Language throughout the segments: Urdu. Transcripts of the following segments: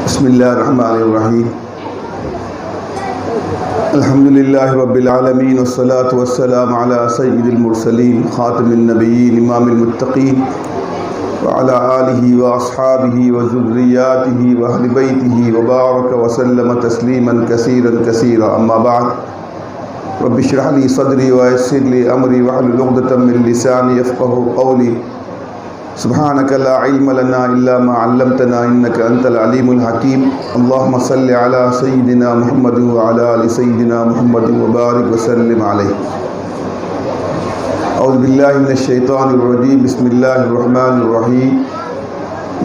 بسم اللہ الرحمن الرحیم الحمدللہ رب العالمین والصلاة والسلام علی سید المرسلین خاتم النبیین امام المتقین وعلی آلہ واصحابہ وذریاتہ واہل بیتہ وبارک وسلم تسلیما کثیرا کثیرا اما بعد رب اشرح لی صدری ویسر لی امری واحلل عقدۃ من لسانی یفقهوا قولی سبحانک لا علم لنا الا ما علمتنا انک انت العلیم الحکیم اللہم صل علی سیدنا محمد وعلی آل سیدنا محمد وبارک وسلم علیہ اعوذ باللہ من الشیطان الرجیم بسم اللہ الرحمن الرحیم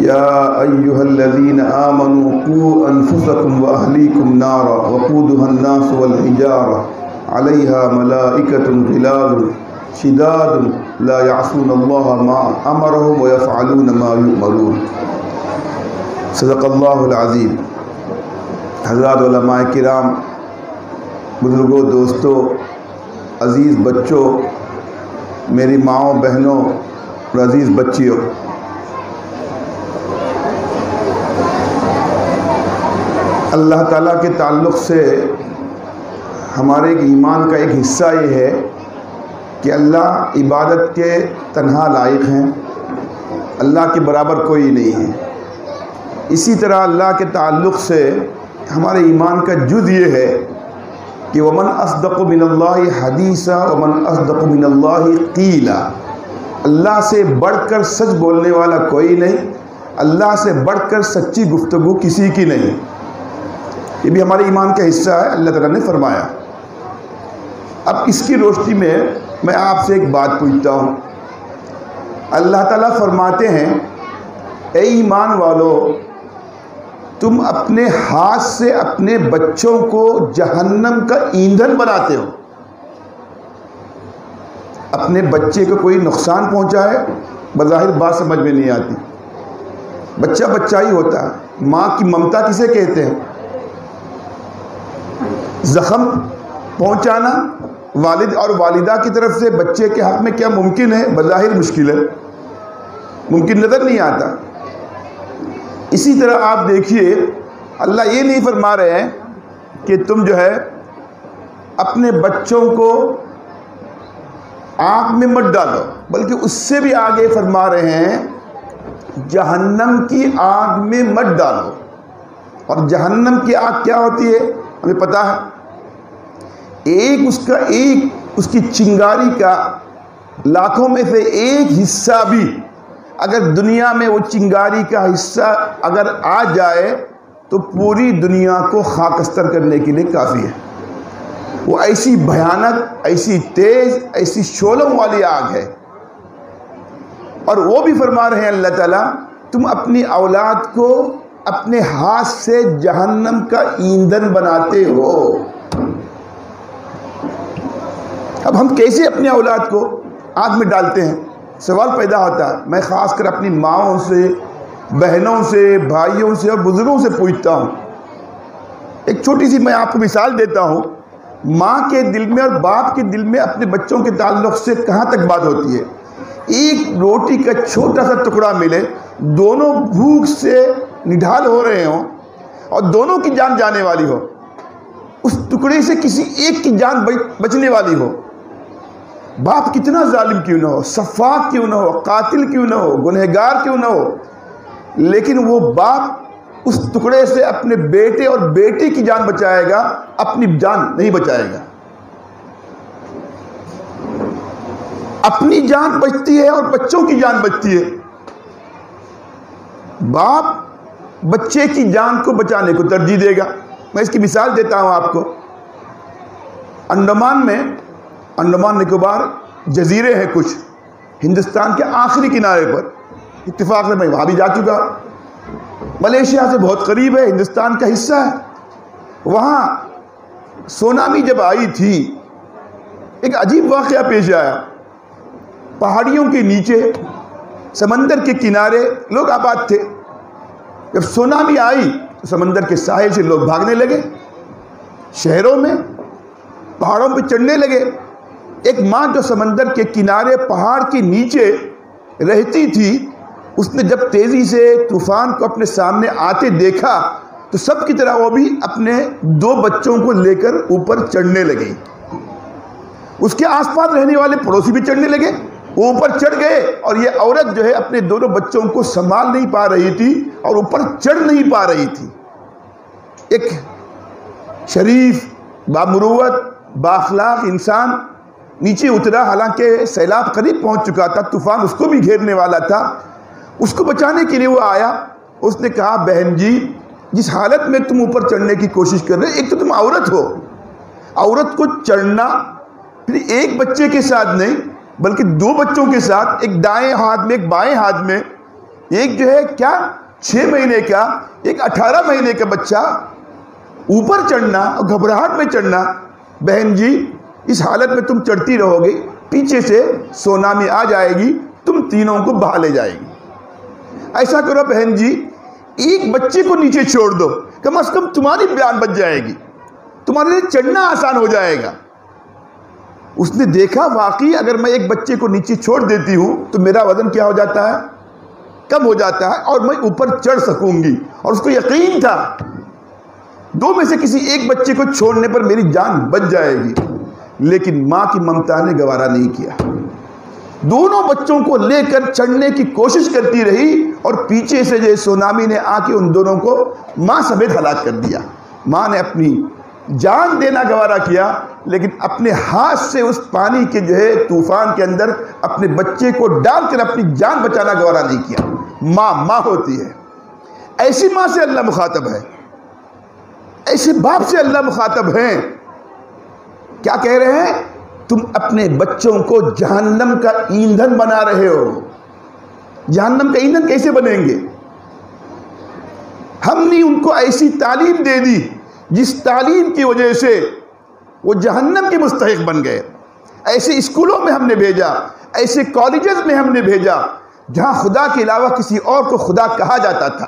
یا ایہا الذین آمنوا قوا انفسکم واہلیکم نارا وقودها الناس والحجارہ علیہا ملائکۃ غلاظ شداد لا يعصون اللہ ما امرهم ويفعلون ما یؤمرون صدق اللہ العظیم۔ حضرات علماء کرام، بزرگوں، دوستوں، عزیز بچوں، میری ماؤں، بہنوں اور عزیز بچیوں، اللہ تعالیٰ کے تعلق سے ہمارے ایمان کا ایک حصہ یہ ہے کہ اللہ عبادت کے تنہا لائق ہیں، اللہ کے برابر کوئی نہیں ہے۔ اسی طرح اللہ کے تعلق سے ہمارے ایمان کا جز یہ ہے کہ ومن اصدق من اللہ حدیثا ومن اصدق من اللہ قیلا، اللہ سے بڑھ کر سچ بولنے والا کوئی نہیں، اللہ سے بڑھ کر سچی گفتگو کسی کی نہیں۔ یہ بھی ہمارے ایمان کا حصہ ہے، اللہ تعالیٰ نے فرمایا۔ اب اس کی روشنی میں آپ سے ایک بات پوچھتا ہوں۔ اللہ تعالیٰ فرماتے ہیں اے ایمان والو، تم اپنے ہاتھ سے اپنے بچوں کو جہنم کا ایندھن بناتے ہو۔ اپنے بچے کو کوئی نقصان پہنچائے، بظاہر بات سمجھ میں نہیں آتی، بچہ بچہ ہی ہوتا ہے۔ ماں کی ممتا کسے کہتے ہیں؟ زخم پہنچانا والد اور والدہ کی طرف سے بچے کے حق میں کیا ممکن ہے؟ بظاہر مشکل ہے، ممکن نظر نہیں آتا۔ اسی طرح آپ دیکھیے، اللہ یہ نہیں فرما رہے ہیں کہ تم جو ہے اپنے بچوں کو آگ میں مت ڈالو، بلکہ اس سے بھی آگے فرما رہے ہیں جہنم کی آگ میں مت ڈالو۔ اور جہنم کی آگ کیا ہوتی ہے ہمیں پتہ ہے، اس کی چنگاری کا لاکھوں میں سے ایک حصہ بھی اگر دنیا میں وہ چنگاری کا حصہ اگر آ جائے تو پوری دنیا کو خاکستر کرنے کے لیے کافی ہے۔ وہ ایسی بھیانک، ایسی تیز، ایسی شعلوں والی آگ ہے۔ اور وہ بھی فرما رہے ہیں اللہ تعالیٰ، تم اپنی اولاد کو اپنے ہاتھ سے جہنم کا ایندھن بناتے ہو۔ اب ہم کیسے اپنے اولاد کو آگ میں ڈالتے ہیں؟ سوال پیدا ہوتا ہے۔ میں خاص کر اپنی ماؤں سے، بہنوں سے، بھائیوں سے اور بزرگوں سے پوچھتا ہوں۔ ایک چھوٹی سی میں آپ کو مثال دیتا ہوں۔ ماں کے دل میں اور باپ کے دل میں اپنے بچوں کے تعلق سے کہاں تک بات ہوتی ہے؟ ایک روٹی کا چھوٹا سا ٹکڑا ملے، دونوں بھوک سے نڈھال ہو رہے ہوں اور دونوں کی جان جانے والی ہو، اس ٹکڑے سے کسی ایک کی جان بچنے والی ہو، باپ کتنا ظالم کیوں نہ ہو، سفاک کیوں نہ ہو، قاتل کیوں نہ ہو، گنہگار کیوں نہ ہو، لیکن وہ باپ اس ٹکڑے سے اپنے بیٹے اور بیٹی کی جان بچائے گا، اپنی جان نہیں بچائے گا۔ اپنی جان بچتی ہے اور بچوں کی جان بچتی ہے۔ باپ بچے کی جان کو بچانے کو ترجیح دے گا۔ میں اس کی مثال دیتا ہوں آپ کو۔ انڈمان نکوبار جزیرے ہیں کچھ ہندوستان کے آخری کنارے پر، اتفاق سے میں وہاں بھی جا چکا۔ ملیشیا سے بہت قریب ہے، ہندوستان کا حصہ ہے۔ وہاں سونامی جب آئی تھی، ایک عجیب واقعہ پیش آیا۔ پہاڑیوں کے نیچے سمندر کے کنارے لوگ آباد تھے۔ جب سونامی آئی تو سمندر کے ساحل سے لوگ بھاگنے لگے، شہروں میں، پہاڑوں پہ چڑھنے لگے۔ ایک ماں جو سمندر کے کنارے پہاڑ کے نیچے رہتی تھی، اس نے جب تیزی سے طوفان کو اپنے سامنے آتے دیکھا تو سب کی طرح وہ بھی اپنے 2 بچوں کو لے کر اوپر چڑھنے لگی۔ اس کے آس پاس رہنے والے پڑوسی بھی چڑھنے لگے، وہ اوپر چڑھ گئے، اور یہ عورت جو ہے اپنے دونوں بچوں کو سنبھال نہیں پا رہی تھی اور اوپر چڑھ نہیں پا رہی تھی۔ ایک شریف، بامروت، بااخلاق انسان نیچے اترا، حالانکہ سیلاب قریب پہنچ چکا تھا، طوفان اس کو بھی گھیرنے والا تھا۔ اس کو بچانے کے لیے وہ آیا، اس نے کہا بہن جی جس حالت میں تم اوپر چڑھنے کی کوشش کر رہے، ایک تو تم عورت ہو، عورت کو چڑھنا پھر ایک بچے کے ساتھ نہیں بلکہ 2 بچوں کے ساتھ، ایک دائیں ہاتھ میں ایک بائیں ہاتھ میں، ایک جو ہے کیا 6 مہینے کا ایک 18 مہینے کا بچہ اوپر چڑھنا اور گھبراہٹ میں چڑھنا، بہن جی اس حالت میں تم چڑھتی رہو گی، پیچھے سے سونامی آ جائے گی، تم تینوں کو بہا لے جائے گی۔ ایسا کرو بہن جی ایک بچے کو نیچے چھوڑ دو، کم از کم تمہاری جان بچ جائے گی، تمہارے لیے چڑھنا آسان ہو جائے گا۔ اس نے دیکھا واقعی اگر میں ایک بچے کو نیچے چھوڑ دیتی ہوں تو میرا وزن کیا ہو جاتا ہے، کم ہو جاتا ہے، اور میں اوپر چڑھ سکوں گی، اور اس کو یقین تھا 2 میں سے کسی ایک بچے کو چھوڑنے پر میری جان بچ جائے گی۔ لیکن ماں کی ممتا نے گوارا نہیں کیا، دونوں بچوں کو لے کر چڑھنے کی کوشش کرتی رہی، اور پیچھے سے جو سونامی نے آ کے ان دونوں کو ماں سمیت ہلاک کر دیا۔ ماں نے اپنی جان دینا گوارا کیا، لیکن اپنے ہاتھ سے اس پانی کے جو ہے طوفان کے اندر اپنے بچے کو ڈال کر اپنی جان بچانا گوارا نہیں کیا۔ ماں ہوتی ہے، ایسی ماں سے اللہ مخاطب ہے، ایسے باپ سے اللہ مخاطب ہیں۔ کیا کہہ رہے ہیں؟ تم اپنے بچوں کو جہنم کا ایندھن بنا رہے ہو۔ جہنم کا ایندھن کیسے بنیں گے؟ ہم نے ان کو ایسی تعلیم دے دی جس تعلیم کی وجہ سے وہ جہنم کے مستحق بن گئے۔ ایسے اسکولوں میں ہم نے بھیجا، ایسے کالجز میں ہم نے بھیجا جہاں خدا کے علاوہ کسی اور کو خدا کہا جاتا تھا،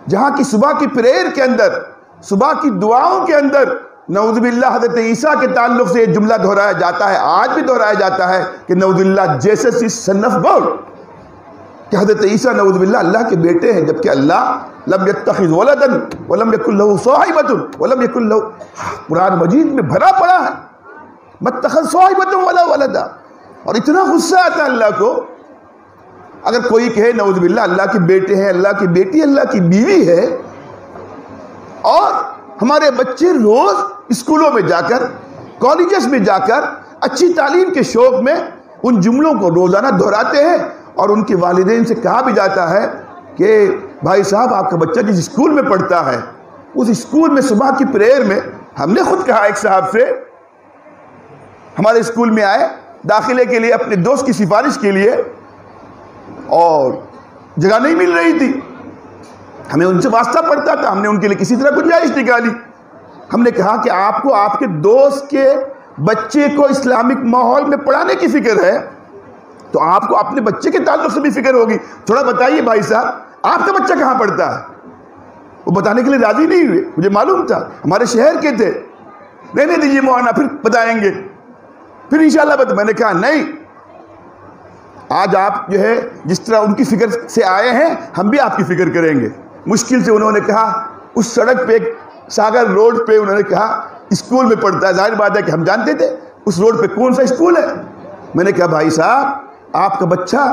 جہاں کی صبح کی پریئر کے اندر، صبح کی دعاؤں کے اندر نعوذ باللہ حضرت عیسیٰ کے تعلق سے یہ جملہ دہرایا جاتا ہے، آج بھی دہرایا جاتا ہے کہ نعوذ باللہ Jesus is son of God, کہ حضرت عیسیٰ نعوذ باللہ اللہ کے بیٹے ہیں، جبکہ اللہ لم یتخذ ولدا ولم یکن لہ صاحبۃ ولم یکن لہ، قرآن مجید میں بھرا پڑا ہے متخذ صاحبۃ ولا ولدا۔ اور اتنا غصہ آتا ہے اللہ کو اگر کوئی کہے نعوذ باللہ اللہ کے بیٹے ہیں، اللہ کی بیٹی، اللہ کی بیوی ہے، اور ہمارے بچے روز اسکولوں میں جا کر، کالجز میں جا کر اچھی تعلیم کے شوق میں ان جملوں کو روزانہ دہراتے ہیں، اور ان کے والدین سے کہا بھی جاتا ہے کہ بھائی صاحب آپ کا بچہ جس اسکول میں پڑھتا ہے اس اسکول میں صبح کی پریئر میں، ہم نے خود کہا ایک صاحب سے، ہمارے اسکول میں آئے داخلے کے لیے اپنے دوست کی سفارش کے لیے، اور جگہ نہیں مل رہی تھی، ہمیں ان سے واسطہ پڑتا تھا، ہم نے ان کے لیے کسی طرح گنجائش نکالی۔ ہم نے کہا کہ آپ کو آپ کے دوست کے بچے کو اسلامک ماحول میں پڑھانے کی فکر ہے تو آپ کو اپنے بچے کے تعلق سے بھی فکر ہوگی، تھوڑا بتائیے بھائی صاحب آپ کا بچہ کہاں پڑھتا ہے؟ وہ بتانے کے لیے راضی نہیں ہوئے، مجھے معلوم تھا ہمارے شہر کے تھے، رہنے دیجیے مولانا پھر بتائیں گے، پھر انشاءاللہ میں نے کہا نہیں، آج آپ جو ہے جس طرح ان کی فکر سے آئے ہیں ہم بھی آپ کی فکر کریں گے۔ مشکل سے انہوں نے کہا اس سڑک پہ ساگر روڈ پہ انہوں نے کہا اسکول میں پڑھتا ہے، ظاہر بات ہے کہ ہم جانتے تھے اس روڈ پہ کون سا اسکول ہے۔ میں نے کہا بھائی صاحب آپ کا بچہ،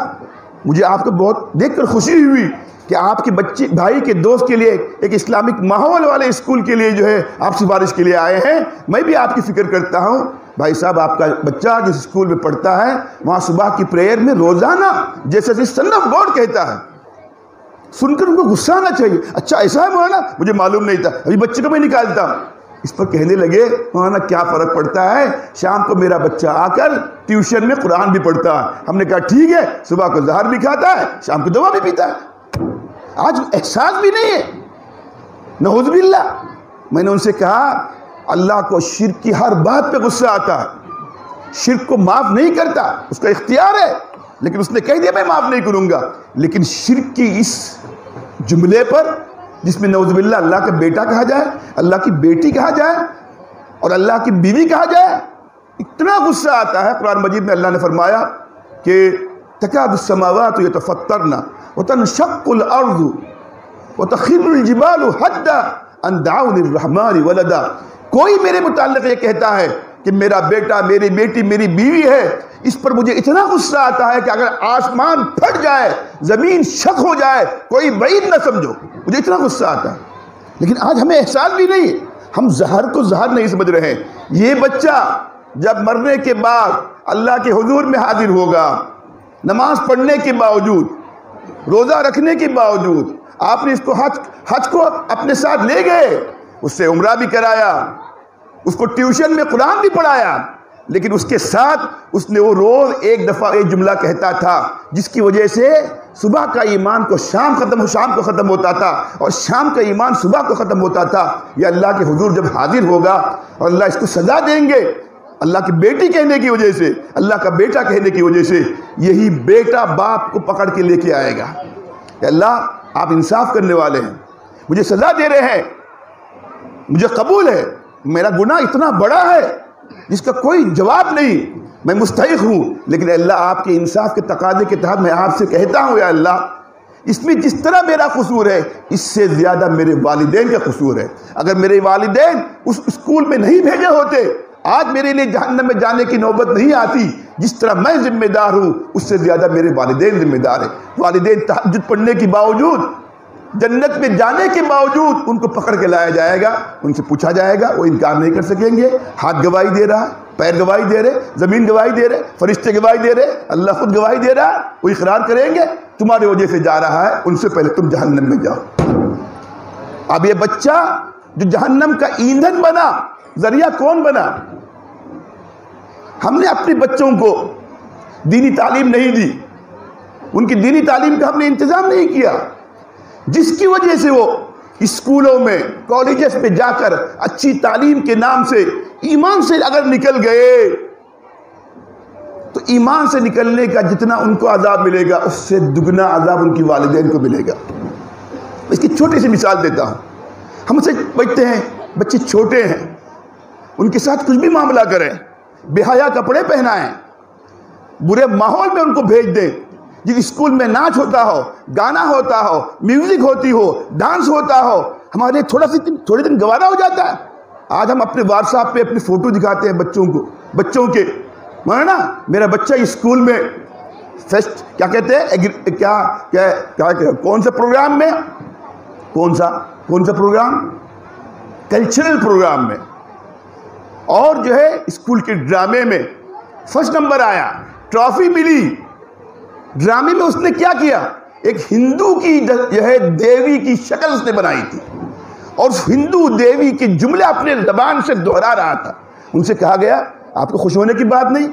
مجھے آپ کو بہت دیکھ کر خوشی ہوئی کہ آپ کے بچے بھائی کے دوست کے لیے ایک اسلامک ماحول والے اسکول کے لیے جو ہے آپ سفارش کے لیے آئے ہیں، میں بھی آپ کی فکر کرتا ہوں۔ بھائی صاحب آپ کا بچہ جس اسکول میں پڑھتا ہے وہاں صبح کی پریئر میں روزانہ جیسے سن آف گاڈ کہتا ہے۔ سن کر ان کو غصہ آنا چاہیے، اچھا ایسا ہے مولانا، مجھے معلوم نہیں تھا، ابھی بچے کو میں نکالتا ہوں۔ اس پر کہنے لگے مولانا کیا فرق پڑتا ہے، شام کو میرا بچہ آ کر ٹیوشن میں قرآن بھی پڑھتا ہے۔ ہم نے کہا ٹھیک ہے، صبح کو زہر بھی کھاتا ہے، شام کو دوا بھی پیتا ہے۔ آج احساس بھی نہیں ہے، نعوذ باللہ۔ میں نے ان سے کہا اللہ کو شرک کی ہر بات پہ غصہ آتا ہے، شرک کو معاف نہیں کرتا، اس کا اختیار ہے، لیکن اس نے کہہ دیا میں معاف نہیں کروں گا۔ لیکن شرک کی اس جملے پر جس میں نعوذ باللہ اللہ کا بیٹا کہا جائے، اللہ کی بیٹی کہا جائے اور اللہ کی بیوی کہا جائے، اتنا غصہ آتا ہے۔ قرآن مجید میں اللہ نے فرمایا کہ تکاد السماوات یتفطرن وتنشق الارض وَتَخِرُّ الْجِبَالُ حَتَّى أَن دَعَوْا لِلرَّحْمَٰنِ وَلَدًا۔ کوئی میرے متعلق یہ کہتا ہے کہ میرا بیٹا، میری بیٹی، میری بیوی ہے، اس پر مجھے اتنا غصہ آتا ہے کہ اگر آسمان پھٹ جائے، زمین شق ہو جائے، کوئی بعید نہ سمجھو، مجھے اتنا غصہ آتا ہے۔ لیکن آج ہمیں احساس بھی نہیں، ہم زہر کو زہر نہیں سمجھ رہے ہیں۔ یہ بچہ جب مرنے کے بعد اللہ کے حضور میں حاضر ہوگا، نماز پڑھنے کے باوجود، روزہ رکھنے کے باوجود، آپ نے اس کو حج کو اپنے ساتھ لے گئے، اس سے عمرہ بھی کرایا، اس کو ٹیوشن میں قرآن بھی پڑھایا، لیکن اس کے ساتھ اس نے وہ روز ایک دفعہ ایک جملہ کہتا تھا جس کی وجہ سے صبح کا ایمان کو شام کو ختم ہوتا تھا، اور شام کا ایمان صبح کو ختم ہوتا تھا۔ یہ اللہ کے حضور جب حاضر ہوگا اور اللہ اس کو سزا دیں گے، اللہ کی بیٹی کہنے کی وجہ سے، اللہ کا بیٹا کہنے کی وجہ سے، یہی بیٹا باپ کو پکڑ کے لے کے آئے گا کہ اللہ آپ انصاف کرنے والے ہیں، مجھے سزا دے رہے ہیں، مجھے قبول ہے، میرا گناہ اتنا بڑا ہے جس کا کوئی جواب نہیں، میں مستحق ہوں، لیکن اللہ آپ کے انصاف کے تقاضے کے تحت میں آپ سے کہتا ہوں یا اللہ اس میں جس طرح میرا قصور ہے اس سے زیادہ میرے والدین کا قصور ہے۔ اگر میرے والدین اس اسکول میں نہیں بھیجے ہوتے، آج میرے لیے جہنم میں جانے کی نوبت نہیں آتی۔ جس طرح میں ذمہ دار ہوں اس سے زیادہ میرے والدین ذمہ دار ہیں۔ والدین تہجد پڑھنے کے باوجود، جنت میں جانے کے باوجود ان کو پکڑ کے لایا جائے گا، ان سے پوچھا جائے گا، وہ انکار نہیں کر سکیں گے۔ ہاتھ گواہی دے رہا ہے، پیر گواہی دے رہے، زمین گواہی دے رہے، فرشتے گواہی دے رہے، اللہ خود گواہی دے رہا ہے، وہ اقرار کریں گے تمہاری وجہ سے جا رہا ہے، ان سے پہلے تم جہنم میں جاؤ۔ اب یہ بچہ جو جہنم کا ایندھن بنا، ذریعہ کون بنا؟ ہم نے اپنے بچوں کو دینی تعلیم نہیں دی، ان کی دینی تعلیم کا ہم نے انتظام نہیں کیا، جس کی وجہ سے وہ اسکولوں میں، کالجز میں جا کر اچھی تعلیم کے نام سے ایمان سے اگر نکل گئے تو ایمان سے نکلنے کا جتنا ان کو عذاب ملے گا اس سے دگنا عذاب ان کی والدین کو ملے گا۔ اس کی چھوٹی سی مثال دیتا ہوں۔ ہم سے بچتے ہیں، بچے چھوٹے ہیں، ان کے ساتھ کچھ بھی معاملہ کریں، بے حیا کپڑے پہنائیں، برے ماحول میں ان کو بھیج دیں، جس اسکول میں ناچ ہوتا ہو، گانا ہوتا ہو، میوزک ہوتی ہو، ڈانس ہوتا ہو، ہمارے تھوڑے دن گوارا ہو جاتا ہے۔ آج ہم اپنے واٹس ایپ پہ اپنی فوٹو دکھاتے ہیں بچوں کے، نا میرا بچہ اسکول میں فیسٹ کیا کہتے ہیں، کیا کون سے پروگرام میں، کون سا پروگرام، کلچرل پروگرام میں، اور جو ہے اسکول کے ڈرامے میں فرسٹ نمبر آیا، ٹرافی ملی۔ ڈرامے میں اس نے کیا کیا، ایک ہندو کی جو ہے دیوی کی شکل اس نے بنائی تھی، اور اس ہندو دیوی کے جملے اپنے زبان سے دہرا رہا تھا۔ ان سے کہا گیا آپ کو خوش ہونے کی بات نہیں،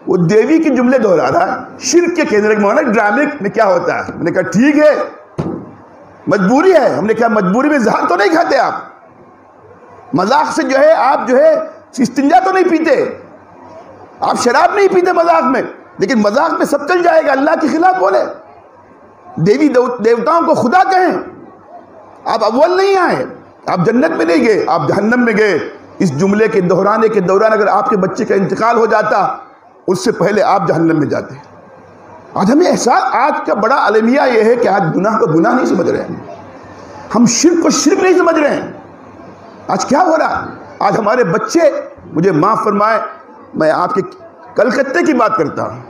وہ دیوی کے جملے دہرا رہا ہے، شرک کے کہنے لگے مولانا ڈرامے میں کیا ہوتا ہے؟ میں نے کہا ٹھیک ہے، مجبوری ہے۔ ہم نے کہا مجبوری میں زہر تو نہیں کھاتے آپ، مذاق سے جو ہے آپ جو ہے استنجا تو نہیں پیتے، آپ شراب نہیں پیتے مذاق میں، لیکن مذاق میں سب چل جائے گا، اللہ کے خلاف بولے، دیوی دیوتاؤں کو خدا کہیں، آپ اول نہیں آئے، آپ جنت میں نہیں گئے، آپ جہنم میں گئے۔ اس جملے کے دہرانے کے دوران اگر آپ کے بچے کا انتقال ہو جاتا اس سے پہلے آپ جہنم میں جاتے۔ آج ہمیں احساس، آج کا بڑا المیہ یہ ہے کہ آج گناہ کو گناہ نہیں سمجھ رہے ہیں، ہم شرک کو شرک نہیں سمجھ رہے ہیں۔ آج کیا ہو رہا؟ آج ہمارے بچے، مجھے معاف فرمائے، میں آپ کے کلکتے کی بات کرتا ہوں،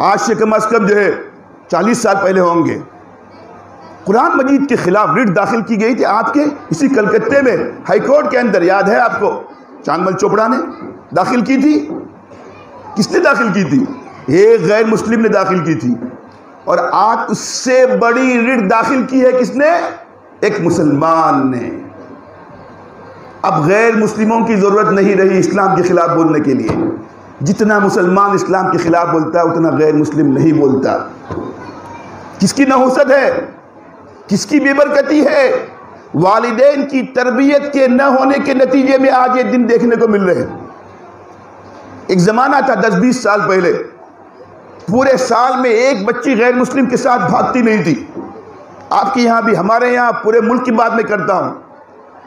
آج سے کم از کم جو ہے 40 سال پہلے ہوں گے، قرآن مجید کے خلاف ریٹ داخل کی گئی تھی آپ کے اسی کلکتے میں، ہائی کورٹ کے اندر، یاد ہے آپ کو؟ چاند مل چوپڑا نے داخل کی تھی۔ کس نے داخل کی تھی؟ ایک غیر مسلم نے داخل کی تھی، اور آج اس سے بڑی ریٹ داخل کی ہے کس نے؟ ایک مسلمان نے۔ اب غیر مسلموں کی ضرورت نہیں رہی اسلام کے خلاف بولنے کے لیے، جتنا مسلمان اسلام کے خلاف بولتا ہے اتنا غیر مسلم نہیں بولتا۔ کس کی نحوست ہے، کس کی بے برکتی ہے؟ والدین کی تربیت کے نہ ہونے کے نتیجے میں آج یہ دن دیکھنے کو مل رہے ہیں۔ ایک زمانہ تھا 10-20 سال پہلے، پورے سال میں ایک بچی غیر مسلم کے ساتھ بھاگتی نہیں تھی۔ آپ کے یہاں بھی، ہمارے یہاں، پورے ملک کی بات میں کرتا ہوں،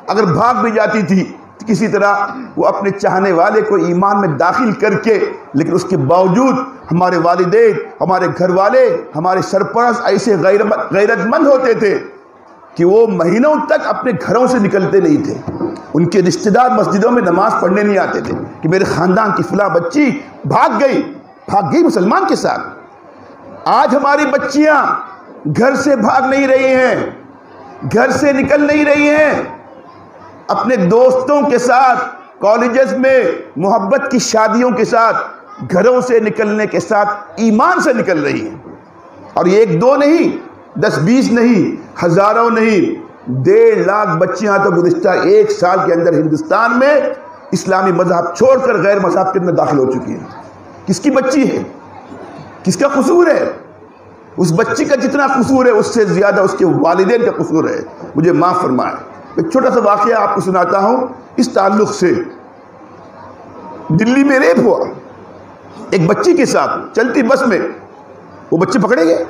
اگر بھاگ بھی جاتی تھی کسی طرح وہ اپنے چاہنے والے کو ایمان میں داخل کر کے، لیکن اس کے باوجود ہمارے والدین، ہمارے گھر والے، ہمارے سرپرست ایسے غیرت مند ہوتے تھے کہ وہ مہینوں تک اپنے گھروں سے نکلتے نہیں تھے. ان کے رشتہ دار مسجدوں میں نماز پڑھنے نہیں آتے تھے کہ میرے خاندان کی فلاں بچی بھاگ گئی مسلمان کے ساتھ. آج ہماری بچیاں گھر سے بھاگ نہیں رہی ہیں, گھر سے نکل نہیں رہی ہیں, اپنے دوستوں کے ساتھ کالجز میں محبت کی شادیوں کے ساتھ, گھروں سے نکلنے کے ساتھ ایمان سے نکل رہی ہیں. اور یہ 1-2 نہیں, 10-20 نہیں, ہزاروں نہیں, 1.5 لاکھ بچیاں تو گزشتہ 1 سال کے اندر ہندوستان میں اسلامی مذہب چھوڑ کر غیر مذہب کے اندر داخل ہو چکی ہیں. کس کی بچی ہے؟ کس کا قصور ہے؟ اس بچی کا جتنا قصور ہے اس سے زیادہ اس کے والدین کا قصور ہے. مجھے معاف فرمائیں. ایک چھوٹا سا واقعہ آپ کو سناتا ہوں اس تعلق سے. دلی میں ریپ ہوا ایک بچی کے ساتھ, چلتی بس میں. وہ بچے پکڑے گئے,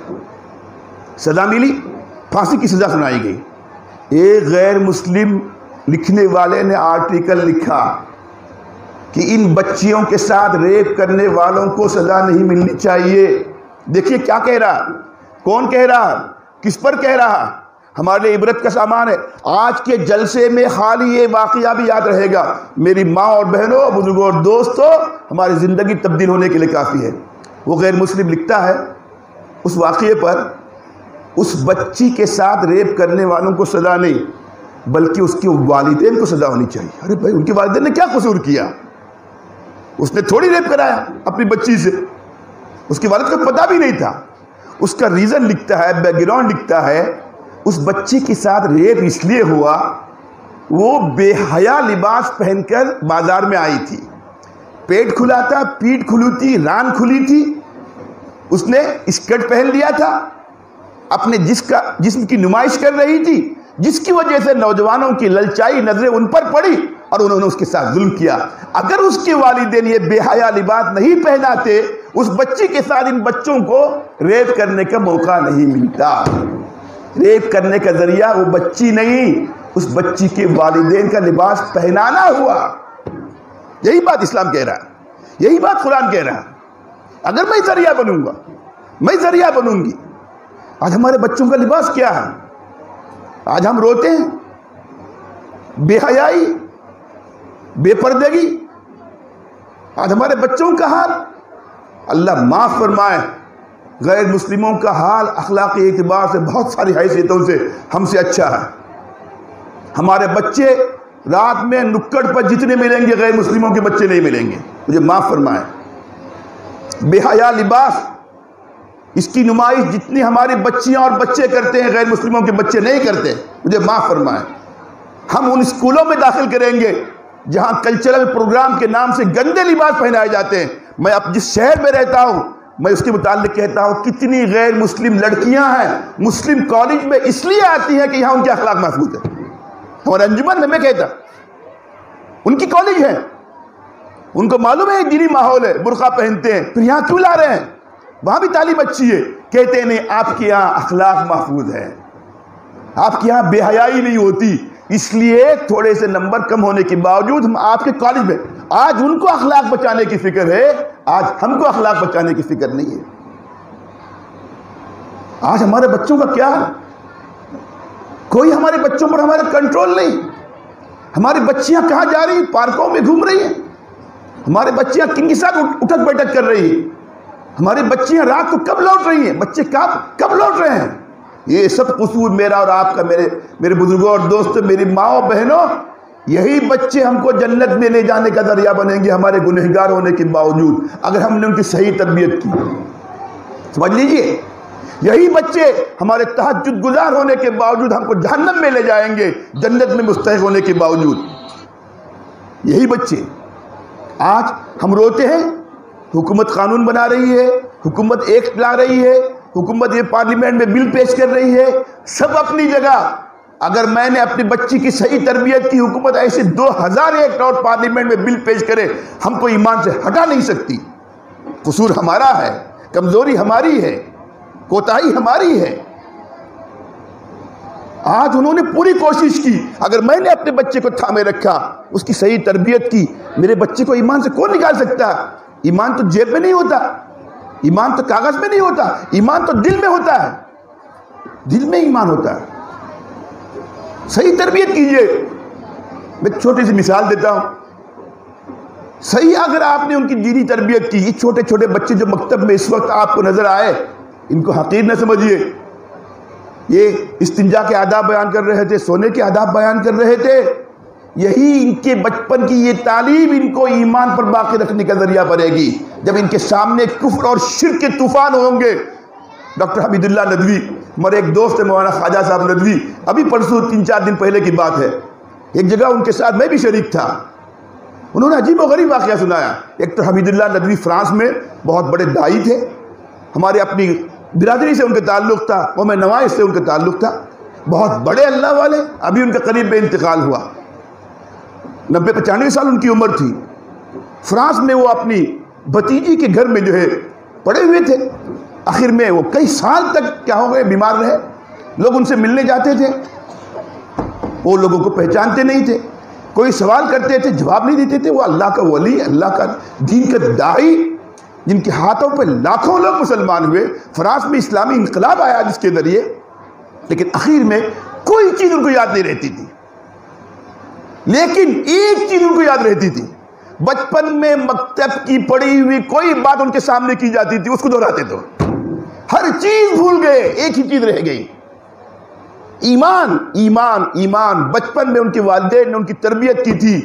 سزا ملی, پھانسی کی سزا سنائی گئی. ایک غیر مسلم لکھنے والے نے آرٹیکل لکھا کہ ان بچیوں کے ساتھ ریپ کرنے والوں کو سزا نہیں ملنی چاہیے. دیکھیے کیا کہہ رہا, کون کہہ رہا, کس پر کہہ رہا. ہمارے لیے عبرت کا سامان ہے. آج کے جلسے میں خالی یہ واقعہ بھی یاد رہے گا. میری ماں اور بہنوں, بزرگوں اور دوستوں, ہماری زندگی تبدیل ہونے کے لیے کافی ہے. وہ غیر مسلم لکھتا ہے اس واقعے پر, اس بچی کے ساتھ ریپ کرنے والوں کو سزا نہیں بلکہ اس کے والدین کو سزا ہونی چاہیے. ارے بھائی, ان کے والدین نے کیا قصور کیا؟ اس نے تھوڑی ریپ کرایا اپنی بچی سے, اس کے والد کو پتہ بھی نہیں تھا. اس کا ریزن لکھتا ہے, بیک گراؤنڈ لکھتا ہے, اس بچی کے ساتھ ریپ اس لیے ہوا وہ بے حیا لباس پہن کر بازار میں آئی تھی. پیٹ کھلا تھا, پیٹھ کھلی تھی, ران کھلی تھی. اس نے اسکرٹ پہن لیا تھا, اپنے جسم کی نمائش کر رہی تھی, جس کی وجہ سے نوجوانوں کی للچائی نظریں ان پر پڑی اور انہوں نے اس کے ساتھ ظلم کیا. اگر اس کے والدین یہ بے حیا لباس نہیں پہناتے, اس بچی کے ساتھ ان بچوں کو ریپ کرنے کا موقع نہیں ملتا. ریپ کرنے کا ذریعہ وہ بچی نہیں, اس بچی کے والدین کا لباس پہنانا ہوا. یہی بات اسلام کہہ رہا ہے, یہی بات قرآن کہہ رہا ہے. اگر میں ذریعہ بنوں گا, میں ذریعہ بنوں گی. آج ہمارے بچوں کا لباس کیا ہے؟ آج ہم روتے ہیں. بے حیائی, بے پردگی, آج ہمارے بچوں کا حال. اللہ معاف فرمائے, غیر مسلموں کا حال اخلاقی اعتبار سے بہت ساری حیثیتوں سے ہم سے اچھا ہے. ہمارے بچے رات میں نکڑ پر جتنے ملیں گے غیر مسلموں کے بچے نہیں ملیں گے. مجھے معاف فرمائے. بے حیا لباس, اس کی نمائش جتنی ہماری بچیاں اور بچے کرتے ہیں غیر مسلموں کے بچے نہیں کرتے. مجھے معاف فرمائے. ہم ان اسکولوں میں داخل کریں گے جہاں کلچرل پروگرام کے نام سے گندے لباس پہنائے جاتے ہیں. میں اب جس شہر میں رہتا ہوں میں اس کے متعلق کہتا ہوں کتنی غیر مسلم لڑکیاں ہیں مسلم کالج میں اس لیے آتی ہیں کہ یہاں ان کے اخلاق محفوظ ہے. ہمارے انجمن میں میں کہتا ان کی کالج ہے, ان کو معلوم ہے دینی ماحول ہے, برقع پہنتے ہیں, پھر یہاں کیوں لا رہے ہیں؟ وہاں بھی تعلیم اچھی ہے. کہتے ہیں نہیں, آپ کے یہاں اخلاق محفوظ ہے, آپ کے یہاں بے حیائی نہیں ہوتی, اس لیے تھوڑے سے نمبر کم ہونے کے باوجود ہم آپ کے کالج میں. آج ان کو اخلاق بچانے کی فکر ہے, آج ہم کو اخلاق بچانے کی فکر نہیں ہے. آج ہمارے بچوں کا کیا ہے؟ کوئی ہمارے بچوں پر ہمارا کنٹرول نہیں. ہماری بچیاں کہاں جا رہی ہیں؟ پارکوں میں گھوم رہی ہیں. ہمارے بچیاں کن کے ساتھ اٹھک بیٹھک کر رہی ہیں. ہماری بچیاں رات کو کب لوٹ رہی ہیں؟ بچے کب لوٹ رہے ہیں؟ یہ سب قصور میرا اور آپ کا, میرے بزرگوں اور دوستوں, میری ماں اور بہنوں. یہی بچے ہم کو جنت میں لے جانے کا ذریعہ بنیں گے ہمارے گنہگار ہونے کے باوجود, اگر ہم نے ان کی صحیح تربیت کی. سمجھ لیجئے, یہی بچے ہمارے تہجد گزار ہونے کے باوجود ہم کو جہنم میں لے جائیں گے جنت میں مستحق ہونے کے باوجود. یہی بچے. آج ہم روتے ہیں, حکومت قانون بنا رہی ہے, حکومت ایکٹ لا رہی ہے, حکومت یہ پارلیمنٹ میں بل پیش کر رہی ہے, سب اپنی جگہ. اگر میں نے اپنی بچی کی صحیح تربیت کی, حکومت ایسے 2000 ایکٹ اور پارلیمنٹ میں بل پیش کرے, ہم کو ایمان سے ہٹا نہیں سکتی. قصور ہمارا ہے, کمزوری ہماری ہے, کوتاہی ہماری ہے. آج انہوں نے پوری کوشش کی. اگر میں نے اپنے بچے کو تھامے رکھا, اس کی صحیح تربیت کی, میرے بچے کو ایمان سے کون نکال سکتا؟ ایمان تو جیب میں نہیں ہوتا, ایمان تو کاغذ میں نہیں ہوتا, ایمان تو دل میں ہوتا ہے. دل میں ایمان ہوتا ہے. صحیح تربیت کیجئے۔ میں ایک چھوٹی سی مثال دیتا ہوں۔ صحیح اگر آپ نے ان کی دینی تربیت کی، یہ چھوٹے چھوٹے بچے جو مکتب میں اس وقت آپ کو نظر آئے، ان کو حقیر نہ سمجھیے۔ یہ استنجا کے آداب بیان کر رہے تھے، سونے کے آداب بیان کر رہے تھے، یہی ان کے بچپن کی یہ تعلیم ان کو ایمان پر باقی رکھنے کا ذریعہ بنے گی۔ جب ان کے سامنے کفر اور شرک کے طوفان ہوں گے، ڈاکٹر حمید اللہ ندوی، ہمارے ایک دوست ہے مولانا خواجہ صاحب ندوی، ابھی پرسوں 3-4 دن پہلے کی بات ہے، ایک جگہ ان کے ساتھ میں بھی شریک تھا، انہوں نے عجیب و غریب واقعہ سنایا۔ ڈاکٹر حمید اللہ ندوی فرانس میں بہت بڑے داعی تھے، ہمارے اپنی برادری سے ان کا تعلق تھا، قوم نوائز سے ان کا تعلق تھا، بہت بڑے اللہ والے، ابھی ان کا قریب بے انتقال ہوا، 90-95 سال ان کی عمر تھی۔ فرانس میں وہ اپنی بھتیجی کے گھر میں جو ہے پڑے ہوئے تھے، آخر میں وہ کئی سال تک کیا ہو گئے، بیمار رہے، لوگ ان سے ملنے جاتے تھے، وہ لوگوں کو پہچانتے نہیں تھے، کوئی سوال کرتے تھے جواب نہیں دیتے تھے، وہ اللہ کا ولی، اللہ کا دین کا داعی، جن کے ہاتھوں پہ لاکھوں لوگ مسلمان ہوئے، فرانس میں اسلامی انقلاب آیا جس کے ذریعے، لیکن آخر میں کوئی چیز ان کو یاد نہیں رہتی تھی، لیکن ایک چیز ان کو یاد رہتی تھی، بچپن میں مکتب کی پڑھی ہوئی کوئی بات ان کے سامنے کی جاتی تھی، اس کو دہراتے تھے، ہر چیز بھول گئے، ایک ہی چیز رہ گئی، ایمان ایمان ایمان۔ بچپن میں ان کے والدین نے ان کی تربیت کی تھی،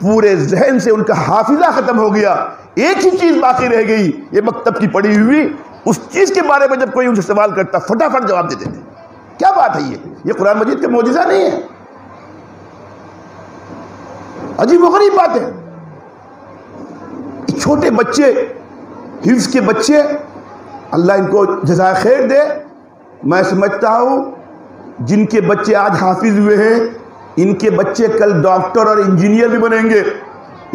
پورے ذہن سے ان کا حافظہ ختم ہو گیا، ایک ہی چیز باقی رہ گئی، یہ مکتب کی پڑھی ہوئی، اس چیز کے بارے میں جب کوئی ان سے سوال کرتا فٹافٹ جواب دیتے تھے۔ کیا بات ہے یہ قرآن مجید کا معجزہ نہیں ہے؟ عجیب و غریب بات ہے۔ چھوٹے بچے، حفظ کے بچے، اللہ ان کو جزائے خیر دے۔ میں سمجھتا ہوں جن کے بچے آج حافظ ہوئے ہیں، ان کے بچے کل ڈاکٹر اور انجینئر بھی بنیں گے،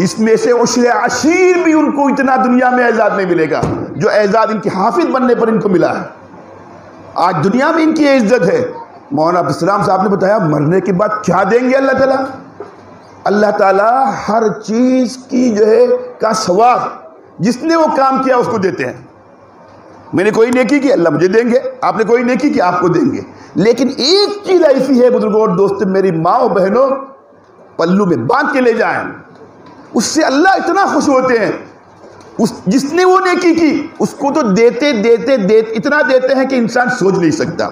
اس میں سے عشر عشیر بھی ان کو اتنا دنیا میں اعزاز نہیں ملے گا جو اعزاز ان کے حافظ بننے پر ان کو ملا ہے۔ آج دنیا میں ان کی عزت ہے۔ مولانا عبدالسلام صاحب نے بتایا مرنے کے بعد کیا دیں گے اللہ تعالیٰ؟ اللہ تعالیٰ ہر چیز کی جو ہے کا ثواب جس نے وہ کام کیا اس کو دیتے ہیں۔ میں نے کوئی نیکی کی، اللہ مجھے دیں گے، آپ نے کوئی نیکی کی، آپ کو دیں گے، لیکن ایک چیز ایسی ہے بزرگوں اور دوستوں، میری ماں و بہنوں، پلو میں باندھ کے لے جائیں، اس سے اللہ اتنا خوش ہوتے ہیں، جس نے وہ نیکی کی اس کو تو دیتے دیتے اتنا دیتے ہیں کہ انسان سوچ نہیں سکتا،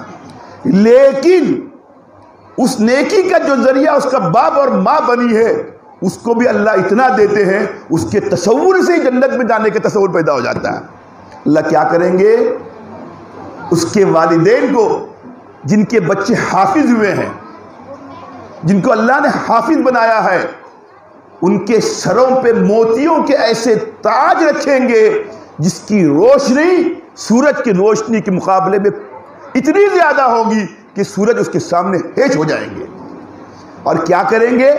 لیکن اس نیکی کا جو ذریعہ اس کا باپ اور ماں بنی ہے اس کو بھی اللہ اتنا دیتے ہیں، اس کے تصور سے جنت میں جانے کا تصور پیدا ہو جاتا ہے۔ اللہ کیا کریں گے؟ اس کے والدین کو جن کے بچے حافظ ہوئے ہیں، جن کو اللہ نے حافظ بنایا ہے، ان کے سروں پہ موتیوں کے ایسے تاج رکھیں گے جس کی روشنی سورج کی روشنی کے مقابلے میں اتنی زیادہ ہوگی کہ سورج اس کے سامنے ہیچ ہو جائیں گے۔ اور کیا کریں گے؟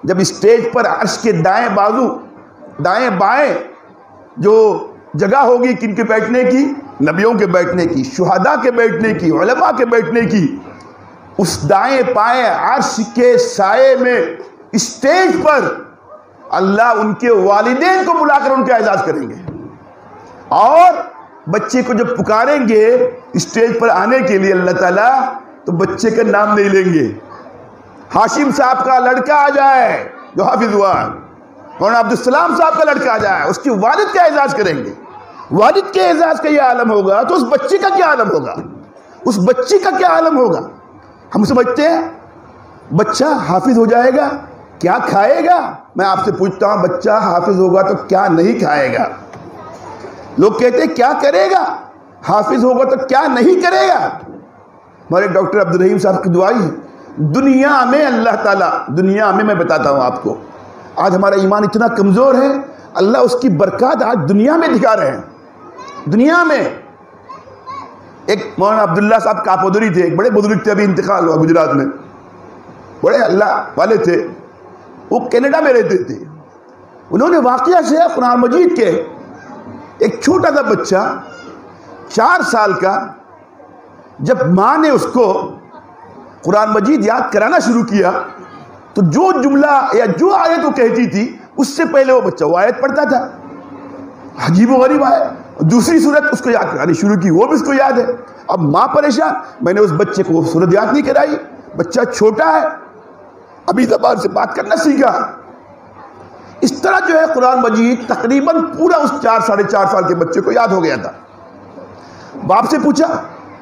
جب اسٹیج پر عرش کے دائیں بازو دائیں بائیں جو جگہ ہوگی کن کے بیٹھنے کی؟ نبیوں کے بیٹھنے کی، شہداء کے بیٹھنے کی، علماء کے بیٹھنے کی، اس دائیں بائیں عرش کے سائے میں اسٹیج پر اللہ ان کے والدین کو بلا کر ان کا اعزاز کریں گے، اور بچے کو جب پکاریں گے اسٹیج پر آنے کے لیے اللہ تعالیٰ، تو بچے کا نام نہیں لیں گے، ہاشم صاحب کا لڑکا آ جائے جو حافظ ہوا، مولانا عبدالسلام صاحب کا لڑکا آ جائے، اس کے والد کا اعزاز کریں گے۔ والد کے اعزاز کا یہ عالم ہوگا تو اس بچے کا کیا عالم ہوگا؟ اس بچے کا کیا عالم ہوگا؟ ہم سمجھتے ہیں بچہ حافظ ہو جائے گا کیا کھائے گا؟ میں آپ سے پوچھتا ہوں بچہ حافظ ہوگا تو کیا نہیں کھائے گا؟ لوگ کہتے ہیں کیا کرے گا؟ حافظ ہوگا تو کیا نہیں کرے گا؟ ہمارے ڈاکٹر عبدالرحیم صاحب کی دعائی ہے، دنیا میں اللہ تعالیٰ، دنیا میں بتاتا ہوں آپ کو، آج ہمارا ایمان اتنا کمزور ہے، اللہ اس کی برکات آج دنیا میں دکھا رہے ہیں۔ دنیا میں ایک مولانا عبداللہ صاحب کاپودری تھے، ایک بڑے بزرگ تھے، ابھی انتقال ہوا گجرات میں، بڑے اللہ والے تھے، وہ کینیڈا میں رہتے تھے۔ انہوں نے واقعہ سے قرآن مجید کے ایک چھوٹا سا بچہ 4 سال کا، جب ماں نے اس کو قرآن مجید یاد کرانا شروع کیا تو جو جملہ یا جو آیت وہ کہتی تھی اس سے پہلے وہ بچہ وہ آیت پڑھتا تھا، عجیب و غریب آیت، دوسری صورت اس کو یاد کرانی شروع کی، وہ بھی اس کو یاد ہے۔ اب ماں پریشان، میں نے اس بچے کو وہ صورت یاد نہیں کرائی، بچہ چھوٹا ہے، ابھی زبان سے بات کرنا سیکھا۔ اس طرح جو ہے قرآن مجید تقریباً پورا اس 4-4.5 سال کے بچے کو یاد ہو گیا تھا۔ باپ سے پوچھا،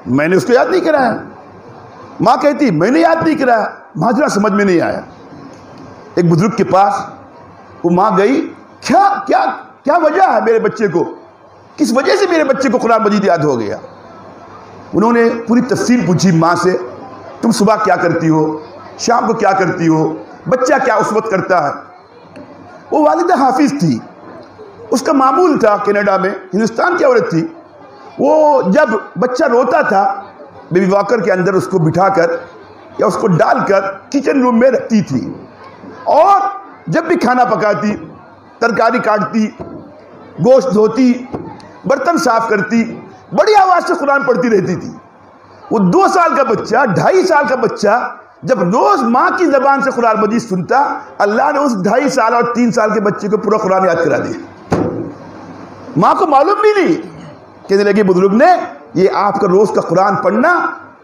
میں نے اس کو یاد نہیں کرایا۔ ماں کہتی میں نے یاد نہیں کرایا۔ ماجرا سمجھ میں نہیں آیا۔ ایک بزرگ کے پاس وہ ماں گئی، کیا وجہ ہے میرے بچے کو، کس وجہ سے میرے بچے کو قرآن مجید یاد ہو گیا؟ انہوں نے پوری تفصیل پوچھی ماں سے، تم صبح کیا کرتی ہو، شام کو کیا کرتی ہو، بچہ کیا اس وقت کرتا ہے؟ وہ والدہ حافظ تھی، اس کا معمول تھا کینیڈا میں، ہندوستان کی عورت تھی، وہ جب بچہ روتا تھا بیبی واکر کے اندر اس کو بٹھا کر یا اس کو ڈال کر کچن روم میں رکھتی تھی، اور جب بھی کھانا پکاتی، ترکاری کاٹتی، گوشت دھوتی، برتن صاف کرتی، بڑی آواز سے قرآن پڑھتی رہتی تھی۔ وہ 2 سال کا بچہ، 2.5 سال کا بچہ جب روز ماں کی زبان سے قرآن مجید سنتا، اللہ نے اس 2.5 سال اور 3 سال کے بچے کو پورا قرآن یاد کرا دیا۔ ماں کو معلوم بھی نہیں، کہنے لگی بزرگ نے، یہ آپ کا روز کا قرآن پڑھنا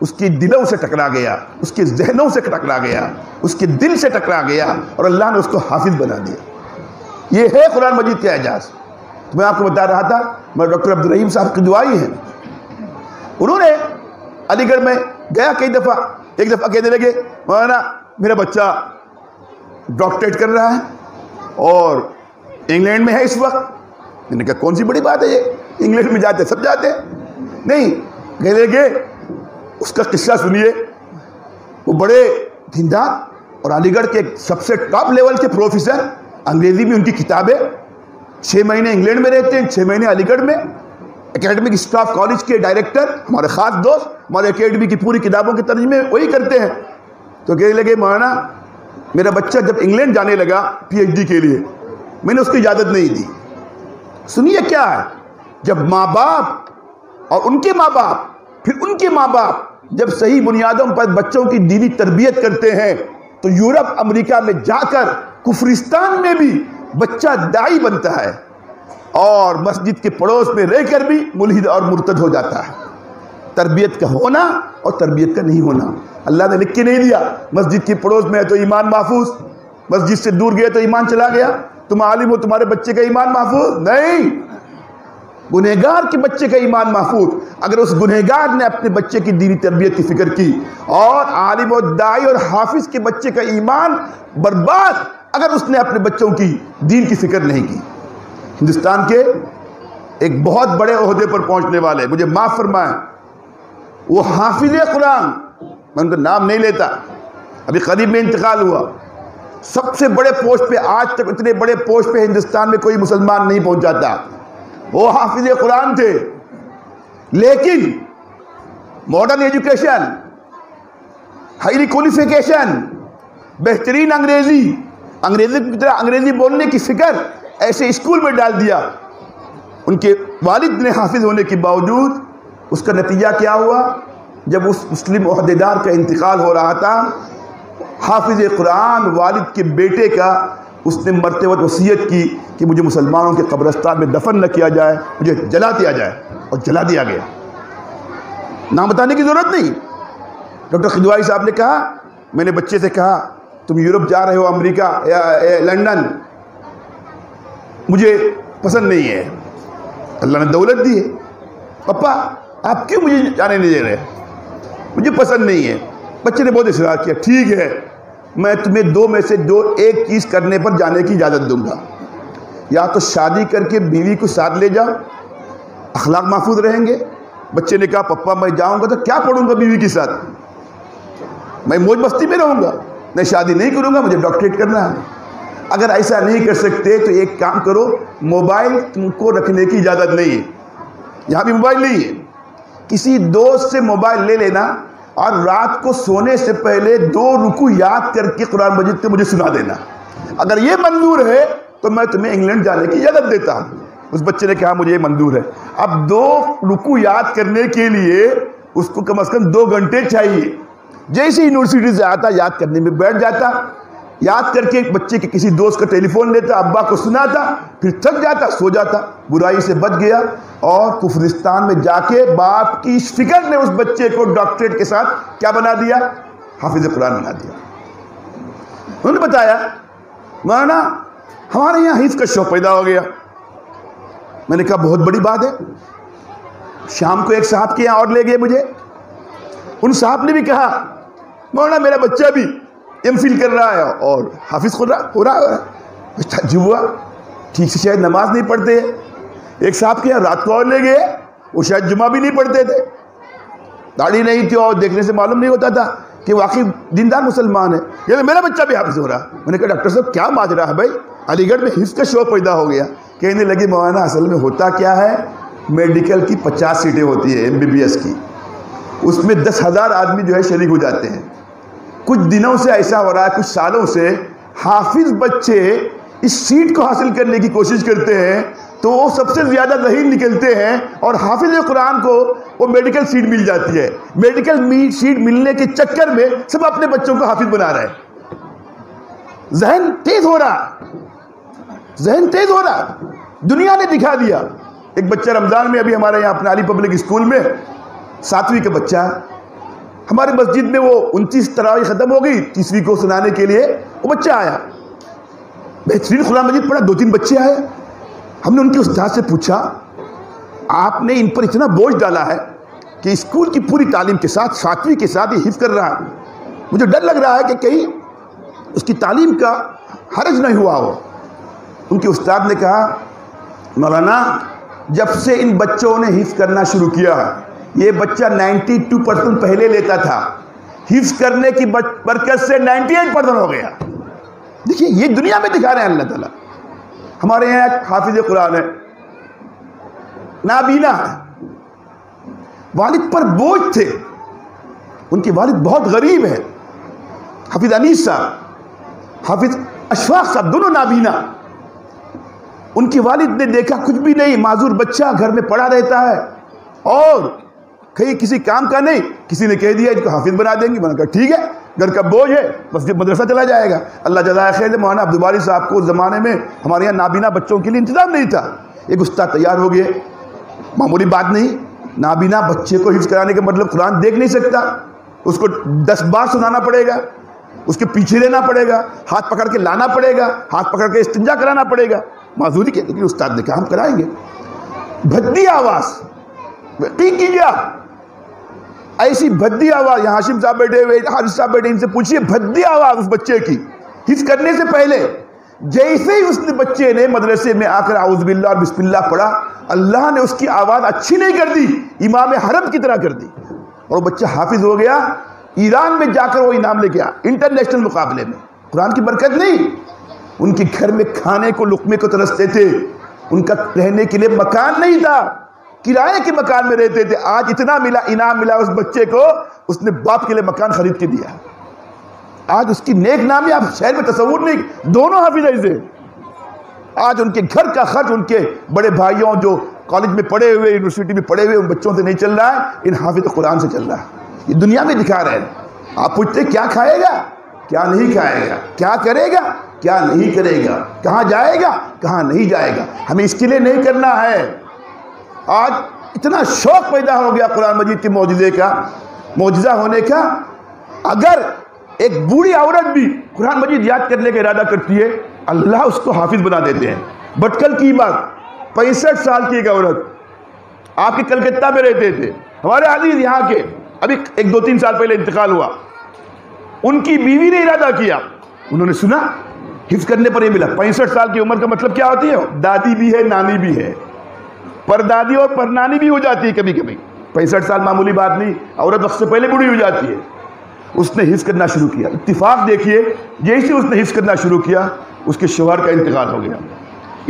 اس کے دلوں سے ٹکرا گیا، اس کے ذہنوں سے ٹکرا گیا، اس کے دل سے ٹکرا گیا، اور اللہ نے اس کو حافظ بنا دیا۔ یہ ہے قرآن مجید کا اعجاز۔ تو میں آپ کو بتا رہا تھا، میں ڈاکٹر عبدالرحیم صاحب کی دعائی ہیں، انہوں نے علی گڑھ میں گیا کئی دفعہ، ایک دفعہ کہنے لگے مولانا میرا بچہ ڈاکٹریٹ کر رہا ہے اور انگلینڈ میں ہے اس وقت۔ میں نے کہا کون سی بڑی بات ہے یہ، انگلینڈ میں جاتے سب جاتے ہیں۔ نہیں، کہنے لگے اس کا قصہ سنیے، وہ بڑے دیندار اور علی گڑھ کے سب سے ٹاپ لیول کے پروفیسر، انگریزی میں ان کی کتابیں، 6 مہینے انگلینڈ میں رہتے ہیں، 6 مہینے علی گڑھ میں، اکیڈمک اسٹاف کالج کے ڈائریکٹر، ہمارے خاص دوست، ہمارے اکیڈمی کی پوری کتابوں کے ترجمے وہی کرتے ہیں۔ تو کہنے لگے مولانا میرا بچہ جب انگلینڈ جانے لگا پی ایچ ڈی کے لیے، میں نے اس کو اجازت نہیں دی۔ سنیے کیا ہے، جب ماں باپ اور ان کے ماں باپ پھر ان کے ماں باپ جب صحیح بنیادوں پر بچوں کی دینی تربیت کرتے ہیں تو یورپ امریکہ میں جا کر کفرستان میں بھی بچہ داعی بنتا ہے، اور مسجد کے پڑوس میں رہ کر بھی ملحد اور مرتد ہو جاتا ہے۔ تربیت کا ہونا اور تربیت کا نہیں ہونا اللہ نے لکھ کے نہیں دیا۔ مسجد کے پڑوس میں ہے تو ایمان محفوظ، مسجد سے دور گئے تو ایمان چلا گیا۔ تم عالم ہو تمہارے بچے کا ایمان محفوظ نہیں، گنہگار کے بچے کا ایمان محفوظ۔ اگر اس گنہگار نے اپنے بچے کی دینی تربیت کی فکر کی، اور عالم و داعی اور حافظ کے بچے کا ایمان برباد اگر اس نے اپنے بچوں کی دین کی فکر نہیں کی۔ ہندوستان کے ایک بہت بڑے عہدے پر پہنچنے والے، مجھے معاف فرمائیں، وہ حافظ قرآن، میں ان کا نام نہیں لیتا، ابھی قریب میں انتقال ہوا، سب سے بڑے پوسٹ پہ، آج تک اتنے بڑے پوسٹ پہ ہندوستان میں کوئی مسلمان نہیں پہنچا تھا، وہ حافظ قرآن تھے۔ لیکن ماڈرن ایجوکیشن، ہائیلی کوالیفیکیشن، بہترین انگریزی بولنے کی فکر ایسے اسکول میں ڈال دیا۔ ان کے والد نے حافظ ہونے کے باوجود اس کا نتیجہ کیا ہوا؟ جب اس مسلم عہدیدار کا انتقال ہو رہا تھا، حافظ قرآن والد کے بیٹے کا اس نے مرتے وقت وصیت کی کہ مجھے مسلمانوں کے قبرستان میں دفن نہ کیا جائے، مجھے جلا دیا جائے، اور جلا دیا گیا۔ نام بتانے کی ضرورت نہیں۔ ڈاکٹر خدوائی صاحب نے کہا، میں نے بچے سے کہا تم یورپ جا رہے ہو، امریکہ یا لنڈن، مجھے پسند نہیں ہے، اللہ نے دولت دی ہے، پپا آپ کیوں مجھے جانے نہیں دے رہے؟ مجھے پسند نہیں ہے۔ بچے نے بہت اصرار کیا، ٹھیک ہے میں تمہیں 2 میں سے ایک چیز کرنے پر جانے کی اجازت دوں گا، یا تو شادی کر کے بیوی کو ساتھ لے جاؤ، اخلاق محفوظ رہیں گے۔ بچے نے کہا پپا میں جاؤں گا تو کیا پڑھوں گا بیوی کے ساتھ، میں موج مستی میں رہوں گا، میں شادی نہیں کروں گا، مجھے ڈاکٹریٹ کرنا ہے۔ اگر ایسا نہیں کر سکتے تو ایک کام کرو، موبائل تم کو رکھنے کی اجازت نہیں ہے، یہاں بھی موبائل نہیں ہے، کسی دوست سے موبائل لے لینا اور رات کو سونے سے پہلے 2 رکوع یاد کر کے قرآن مجید کے مجھے سنا دینا۔ اگر یہ منظور ہے تو میں تمہیں انگلینڈ جانے کی اجازت دیتا ہوں۔ اس بچے نے کہا مجھے یہ منظور ہے۔ اب 2 رکوع یاد کرنے کے لیے اس کو کم از کم 2 گھنٹے چاہیے۔ جیسے یونیورسٹی سے آتا یاد کرنے میں بیٹھ جاتا، یاد کر کے بچے کے کسی دوست کا ٹیلی فون لیتا، ابا کو سناتا، پھر تھک جاتا سو جاتا، برائی سے بچ گیا، اور کفرستان میں جا کے باپ کی اس فکر نے اس بچے کو ڈاکٹریٹ کے ساتھ کیا بنا دیا؟ حافظ قرآن بنا دیا۔ انہوں نے بتایا مولانا ہمارے یہاں حفظ کا شوق پیدا ہو گیا۔ میں نے کہا بہت بڑی بات ہے۔ شام کو ایک صاحب کے یہاں اور لے گئے مجھے، ان صاحب نے بھی کہا مولانا میرا بچہ بھی ایم فل کر رہا ہے اور حافظ ہو رہا ہے۔ تعجب ہوا، ٹھیک سے شاید نماز نہیں پڑھتے۔ ایک صاحب کے یہاں رات کو اور لے گئے، وہ شاید جمعہ بھی نہیں پڑھتے تھے، داڑھی نہیں تھی اور دیکھنے سے معلوم نہیں ہوتا تھا کہ واقعی دیندار مسلمان ہے، یعنی میرا بچہ بھی حافظ ہو رہا۔ میں نے کہا ڈاکٹر صاحب کیا ماجرا ہے بھائی؟ علی گڑھ میں حفظ کا شوق پیدا ہو گیا۔ کہنے لگے مولانا اصل میں ہوتا کیا ہے، میڈیکل کی 50 سیٹیں ہوتی ہیں MBBS کی، اس میں 10,000 آدمی جو ہے شریک ہو جاتے ہیں۔ کچھ دنوں سے ایسا ہو رہا ہے، کچھ سالوں سے حافظ بچے اس سیٹ کو حاصل کرنے کی کوشش کرتے ہیں تو وہ سب سے زیادہ ذہین نکلتے ہیں اور حافظ قرآن کو وہ میڈیکل سیٹ مل جاتی ہے۔ میڈیکل سیٹ ملنے کے چکر میں سب اپنے بچوں کو حافظ بنا رہے ہیں۔ ذہن تیز ہو رہا، ذہن تیز ہو رہا، دنیا نے دکھا دیا۔ ایک بچہ رمضان میں ابھی ہمارے یہاں اپنے علی پبلک اسکول میں 7ویں کا بچہ ہے، ہمارے مسجد میں وہ 29 تراویح ختم ہو گئی، 30ویں کو سنانے کے لیے وہ بچہ آیا، بہترین قرآن مجید پڑھا، 2-3 بچے آئے۔ ہم نے ان کے استاد سے پوچھا آپ نے ان پر اتنا بوجھ ڈالا ہے کہ اسکول کی پوری تعلیم کے ساتھ 7ویں کے ساتھ یہ حفظ کر رہا ہے، مجھے ڈر لگ رہا ہے کہ کہیں اس کی تعلیم کا حرج نہیں ہوا ہو۔ ان کے استاد نے کہا مولانا جب سے ان بچوں نے حفظ کرنا شروع کیا، یہ بچہ 92% پہلے لیتا تھا، حفظ کرنے کی برکت سے 98% ہو گیا۔ دیکھیے یہ دنیا میں دکھا رہے ہیں اللہ تعالیٰ۔ ہمارے یہاں ایک حافظ قرآن ہے، نابینا ہے، والد پر بوجھ تھے، ان کے والد بہت غریب ہے، حافظ انیس صاحب، حافظ اشفاق صاحب، دونوں نابینا۔ ان کے والد نے دیکھا کچھ بھی نہیں، معذور بچہ گھر میں پڑا رہتا ہے اور کہیں کسی کام کا نہیں، کسی نے کہہ دیا ان کو حافظ بنا دیں گے۔ میں نے کہا ٹھیک ہے، گھر کا بوجھ ہے، مسجد مدرسہ چلا جائے گا، اللہ جزائے خیر۔ مولانا عبدالباری صاحب کو اس زمانے میں ہمارے یہاں نابینا بچوں کے لیے انتظام نہیں تھا، ایک استاد تیار ہو گئے، معمولی بات نہیں۔ نابینا بچے کو حفظ کرانے کا مطلب قرآن دیکھ نہیں سکتا، اس کو 10 بار سنانا پڑے گا، اس کے پیچھے لینا پڑے گا، ہاتھ پکڑ کے لانا پڑے گا، ہاتھ پکڑ کے استنجا کرانا پڑے گا، معذوری کے، لیکن استاد نے کہا ہم کرائیں گے۔ بھدی آواز، یقین کیجیے ایسی بھدی آواز، یہاں ہاشم صاحب بیٹھے ہوئے، حارث صاحب بیٹھے، ان سے پوچھیے بھدی آواز اس بچے کی حفظ کرنے سے پہلے جیسے ہی اس نے بچے نے مدرسے میں آ کر اعوذ باللہ اور بسم اللہ پڑھا، اللہ نے اس کی آواز اچھی نہیں کر دی، امام حرم کی طرح کر دی، اور وہ بچہ حافظ ہو گیا۔ ایران میں جا کر وہ انعام لے گیا انٹرنیشنل مقابلے میں۔ قرآن کی برکت نہیں، ان کے گھر میں کھانے کو لقمے کو ترستے تھے، ان کا رہنے کے لیے مکان نہیں تھا، کرائے کے مکان میں رہتے تھے۔ آج اتنا ملا، انعام ملا اس بچے کو، اس نے باپ کے لیے مکان خرید کے دیا۔ آج اس کی نیک نامی آپ شہر میں تصور نہیں، دونوں حافظ ایسے۔ آج ان کے گھر کا خرچ ان کے بڑے بھائیوں جو کالج میں پڑھے ہوئے، یونیورسٹی میں پڑھے ہوئے، ان بچوں سے نہیں چل رہا ہے، ان حافظ قرآن سے چل رہا ہے۔ یہ دنیا میں دکھا رہے ہیں۔ آپ پوچھتے کیا کھائے گا، کیا نہیں کھائے گا، کیا کرے گا، کیا نہیں کرے گا، کہاں جائے گا، کہاں نہیں جائے گا، ہمیں اس کے لیے نہیں کرنا ہے۔ آج اتنا شوق پیدا ہو گیا قرآن مجید کے معجزے کا، معجزہ ہونے کا۔ اگر ایک بوڑھی عورت بھی قرآن مجید یاد کرنے کا ارادہ کرتی ہے، اللہ اس کو حافظ بنا دیتے ہیں۔ بٹکل کی بات، 65 سال کی ایک عورت، آپ کے کلکتہ میں رہتے تھے، ہمارے عزیز یہاں کے، ابھی 1-2-3 سال پہلے انتقال ہوا، ان کی بیوی نے ارادہ کیا، انہوں نے سنا حفظ کرنے پر یہ ملا۔ 65 سال کی عمر کا مطلب کیا ہوتی ہے؟ دادی بھی ہے، نانی بھی ہے، پردادی اور پرنانی بھی ہو جاتی ہے کبھی کبھی۔ 65 سال معمولی بات نہیں، عورت وقت سے پہلے بوڑھی ہو جاتی ہے۔ اس نے حفظ کرنا شروع کیا، اتفاق دیکھیے جیسے اس نے حفظ کرنا شروع کیا، اس کے شوہر کا انتقال ہو گیا۔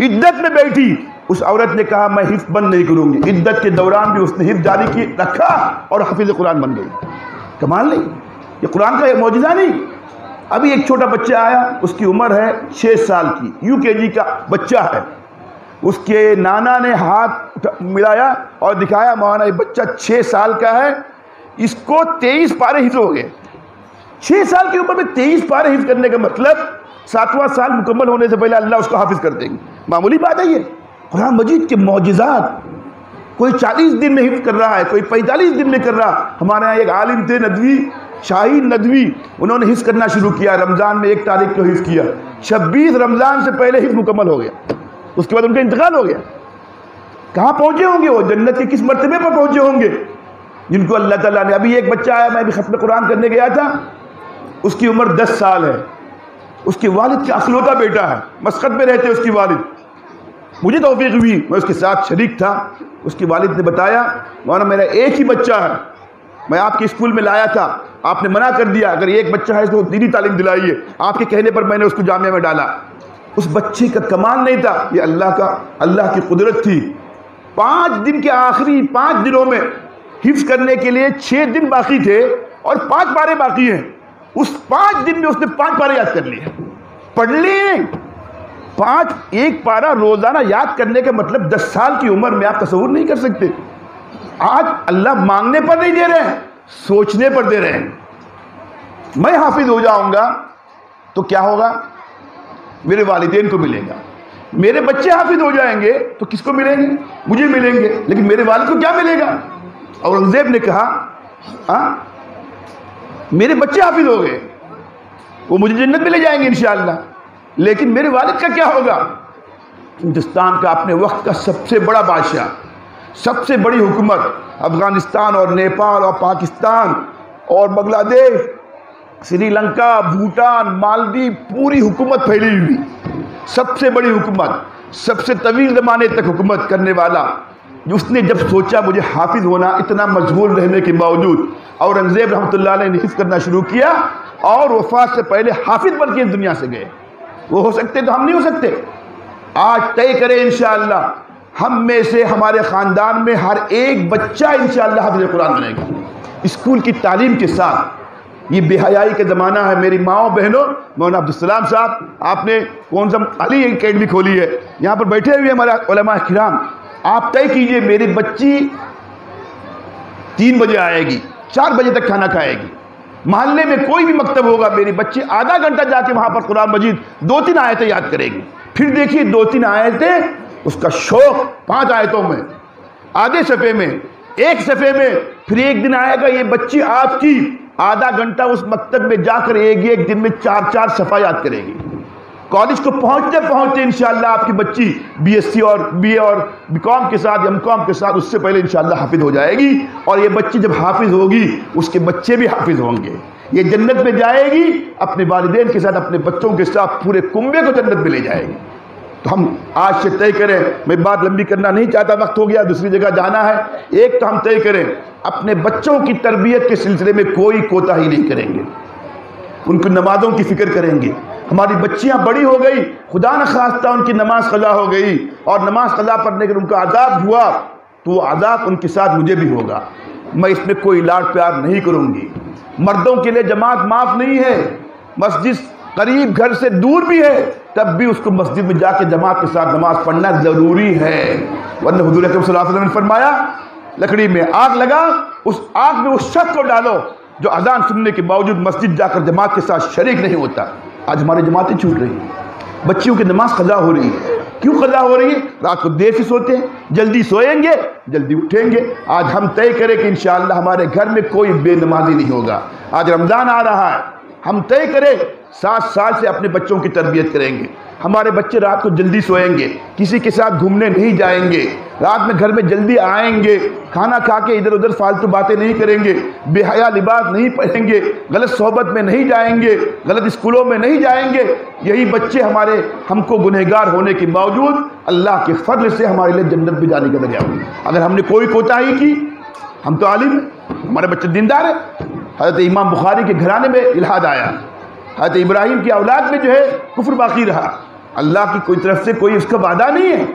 عدت میں بیٹھی اس عورت نے کہا میں حفظ بند نہیں کروں گی، عدت کے دوران بھی اس نے حفظ جاری کی رکھا اور حافظ قرآن بن گئی۔ کمال نہیں؟ یہ قرآن کا معجزہ نہیں؟ ابھی ایک چھوٹا بچہ آیا، اس کی عمر ہے 6 سال کی، UKG کا بچہ ہے، اس کے نانا نے ہاتھ ملایا اور دکھایا مولانا یہ بچہ 6 سال کا ہے، اس کو 23 پارے حفظ ہو گئے۔ 6 سال کی عمر میں 23 پارے حفظ کرنے کا مطلب 7واں سال مکمل ہونے سے پہلے اللہ اس کو حافظ کر دیں گے۔ معمولی بات ہے یہ؟ قرآن مجید کے معجزات، کوئی 40 دن میں حفظ کر رہا ہے، کوئی 45 دن میں کر رہا۔ ہمارے یہاں ایک عالم تھے ندوی، شاہین ندوی، انہوں نے حفظ کرنا شروع کیا، رمضان میں 1 تاریخ کو حفظ کیا، 26 رمضان سے پہلے حفظ مکمل ہو گیا، اس کے بعد ان کا انتقال ہو گیا۔ کہاں پہنچے ہوں گے وہ؟ جنت کے کس مرتبے پر پہنچے ہوں گے جن کو اللہ تعالیٰ نے۔ ابھی ایک بچہ آیا، میں بھی ختم قرآن کرنے گیا تھا، اس کی عمر 10 سال ہے، اس کے والد کا اکلوتا بیٹا ہے، مسقط میں رہتے اس کی والد، مجھے توفیق ہوئی، میں اس کے ساتھ شریک تھا، اس کے والد نے بتایا مولانا میرا ایک ہی بچہ ہے، میں آپ کے اسکول میں لایا تھا، آپ نے منع کر دیا، اگر ایک بچہ ہے اس کو دینی تعلیم دلائیے، آپ کے کہنے پر میں نے اس کو جامعہ میں ڈالا۔ اس بچے کا کمال نہیں تھا، یہ اللہ کی قدرت تھی۔ 5 دن کے آخری 5 دنوں میں حفظ کرنے کے لیے 6 دن باقی تھے اور 5 پارے باقی ہیں، اس 5 دن میں اس نے 5 پارے یاد کر لیے، پڑھ لیے۔ 1 پارا روزانہ یاد کرنے کا مطلب 10 سال کی عمر میں آپ تصور نہیں کر سکتے۔ آج اللہ مانگنے پر نہیں دے رہے ہیں، سوچنے پر دے رہے ہیں۔ میں حافظ ہو جاؤں گا تو کیا ہوگا؟ میرے والدین کو ملے گا۔ میرے بچے حافظ ہو جائیں گے تو کس کو ملیں گے؟ مجھے ملیں گے، لیکن میرے والد کو کیا ملے گا؟ اورنگزیب نے کہا میرے بچے حافظ ہو گئے، وہ مجھے جنت میں لے جائیں گے انشاءاللہ، لیکن میرے والد کا کیا ہوگا؟ ہندوستان کا اپنے وقت کا سب سے بڑا بادشاہ، سب سے بڑی حکومت، افغانستان اور نیپال اور پاکستان اور بنگلہ دیش، سری لنکا، بھوٹان، مالدیو، پوری حکومت پھیلی ہوئی، سب سے بڑی حکومت، سب سے طویل زمانے تک حکومت کرنے والا، اس نے جب سوچا مجھے حافظ ہونا، اتنا مشغول رہنے کے باوجود اورنگزیب رحمۃ اللہ علیہ نے حفظ کرنا شروع کیا اور وفات سے پہلے حافظ بن کے اس دنیا سے گئے۔ وہ ہو سکتے تو ہم نہیں ہو سکتے۔ آج طے کریں انشاءاللہ ہم میں سے، ہمارے خاندان میں ہر ایک بچہ انشاءاللہ حافظ قرآن بنے گا، اسکول کی تعلیم کے ساتھ۔ یہ بے حیائی کا زمانہ ہے میری ماؤں بہنوں۔ مولانا عبدالسلام صاحب، آپ نے کون سا علی اکیڈمی کھولی ہے، یہاں پر بیٹھے ہوئے ہمارے علماء کرام، آپ طے کیجئے میری بچی 3 بجے آئے گی، 4 بجے تک کھانا کھائے گی، محلے میں کوئی بھی مکتب ہوگا، میری بچی آدھا گھنٹہ جا کے وہاں پر قرآن مجید 2-3 آیتیں یاد کرے گی۔ پھر دیکھیے 2-3 آیتیں، اس کا شوق 5 آیتوں میں، آدھے صفحے میں، 1 صفحے میں، پھر ایک دن آئے گا یہ بچی آپ کی آدھا گھنٹہ اس مکتب میں جا کر ایک دن میں 4 صفحہ یاد کرے گی۔ کالج کو پہنچتے پہنچتے انشاءاللہ آپ کی بچی BSc اور BA اور BCom کے ساتھ MCom کے ساتھ اس سے پہلے انشاءاللہ حافظ ہو جائے گی، اور یہ بچی جب حافظ ہوگی اس کے بچے بھی حافظ ہوں گے، یہ جنت میں جائے گی، اپنے والدین کے ساتھ، اپنے بچوں کے ساتھ پورے کنبے کو جنت میں لے جائے گی۔ تو ہم آج سے طے کریں، میں بات لمبی کرنا نہیں چاہتا، وقت ہو گیا، دوسری جگہ جانا ہے۔ ایک تو ہم طے کریں اپنے بچوں کی تربیت کے سلسلے میں کوئی کوتاہی نہیں کریں گے، ان کی نمازوں کی فکر کریں گے۔ ہماری بچیاں بڑی ہو گئی، خدا نخواستہ ان کی نماز قضا ہو گئی اور نماز قضا پڑھنے کے ان کا عذاب ہوا تو وہ عذاب ان کے ساتھ مجھے بھی ہوگا، میں اس میں کوئی لاڈ پیار نہیں کروں گی۔ مردوں کے لیے جماعت معاف نہیں ہے، مسجد قریب گھر سے دور بھی ہے تب بھی اس کو مسجد میں جا کے جماعت کے ساتھ نماز پڑھنا ضروری ہے، ورنہ حضور اکرم صلی اللہ علیہ وسلم نے فرمایا لکڑی میں آگ لگا، اس آگ میں اس شخص کو ڈالو جو اذان سننے کے باوجود مسجد جا کر جماعت کے ساتھ شریک نہیں ہوتا۔ آج ہماری جماعتیں چھوٹ رہی ہیں، بچیوں کی نماز قضا ہو رہی ہے۔ کیوں قضا ہو رہی ہے؟ رات کو دیر سے سوتے ہیں، جلدی سوئیں گے جلدی اٹھیں گے۔ آج ہم طے کریں کہ انشاءاللہ ہمارے گھر میں کوئی بے نمازی نہیں ہوگا۔ آج رمضان آ رہا ہے، ہم طے کریں 7 سال سے اپنے بچوں کی تربیت کریں گے، ہمارے بچے رات کو جلدی سوئیں گے، کسی کے ساتھ گھومنے نہیں جائیں گے، رات میں گھر میں جلدی آئیں گے، کھانا کھا کے ادھر ادھر فالتو باتیں نہیں کریں گے، بے حیا لباس نہیں پہنیں گے، غلط صحبت میں نہیں جائیں گے، غلط اسکولوں میں نہیں جائیں گے۔ یہی بچے ہم کو گنہگار ہونے کے باوجود اللہ کے فضل سے ہمارے لیے جنت میں جانے کا ذریعہ ہوں۔ اگر ہم نے کوئی کوتاہی کی، ہم تو عالم ہیں، ہمارے بچے دیندار ہیں۔ حضرت امام بخاری کے گھرانے میں الحاد آیا، حضرت ابراہیم کی اولاد میں جو ہے کفر باقی رہا۔ اللہ کی کوئی طرف سے کوئی اس کا وعدہ نہیں ہے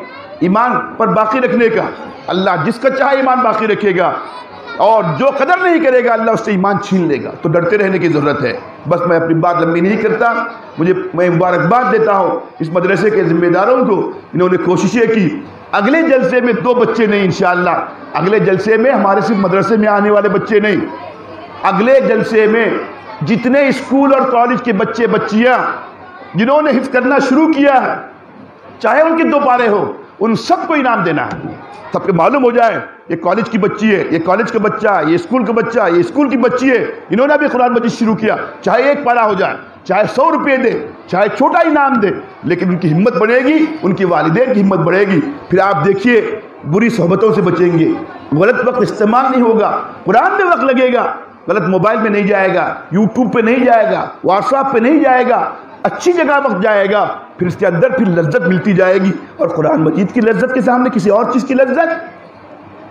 ایمان پر باقی رکھنے کا، اللہ جس کا چاہے ایمان باقی رکھے گا، اور جو قدر نہیں کرے گا اللہ اس سے ایمان چھین لے گا۔ تو ڈرتے رہنے کی ضرورت ہے۔ بس میں اپنی بات لمبی نہیں کرتا، میں مبارکباد دیتا ہوں اس مدرسے کے ذمہ داروں کو، انہوں نے کوششیں کی۔ اگلے جلسے میں 2 بچے نہیں انشاءاللہ، اگلے جلسے میں ہمارے صرف مدرسے میں آنے والے بچے نہیں، اگلے جلسے میں جتنے اسکول اور کالج کے بچے بچیاں جنہوں نے حفظ کرنا شروع کیا ہے، چاہے ان کے 2 پارے ہو، ان سب کو انعام دینا ہے۔ سب کو معلوم ہو جائے یہ کالج کی بچی ہے، یہ کالج کا بچہ ہے، یہ اسکول کا بچہ ہے، یہ اسکول کی بچی ہے، انہوں نے بھی قرآن مجید شروع کیا، چاہے ایک پارہ ہو جائے، چاہے 100 روپے دے، چاہے چھوٹا انعام دے، لیکن ان کی ہمت بڑھے گی، ان کی والدین کی ہمت بڑھے گی. پھر آپ دیکھیے بری صحبتوں سے بچیں گے، غلط وقت استعمال نہیں ہوگا، قرآن میں وقت لگے گا، غلط موبائل پہ نہیں جائے گا، یوٹیوب پہ نہیں جائے گا، واٹس ایپ پہ نہیں جائے گا، اچھی جگہ وقت جائے گا. پھر اس کے اندر پھر لذت ملتی جائے گی، اور قرآن مجید کی لذت کے سامنے کسی اور چیز کی لذت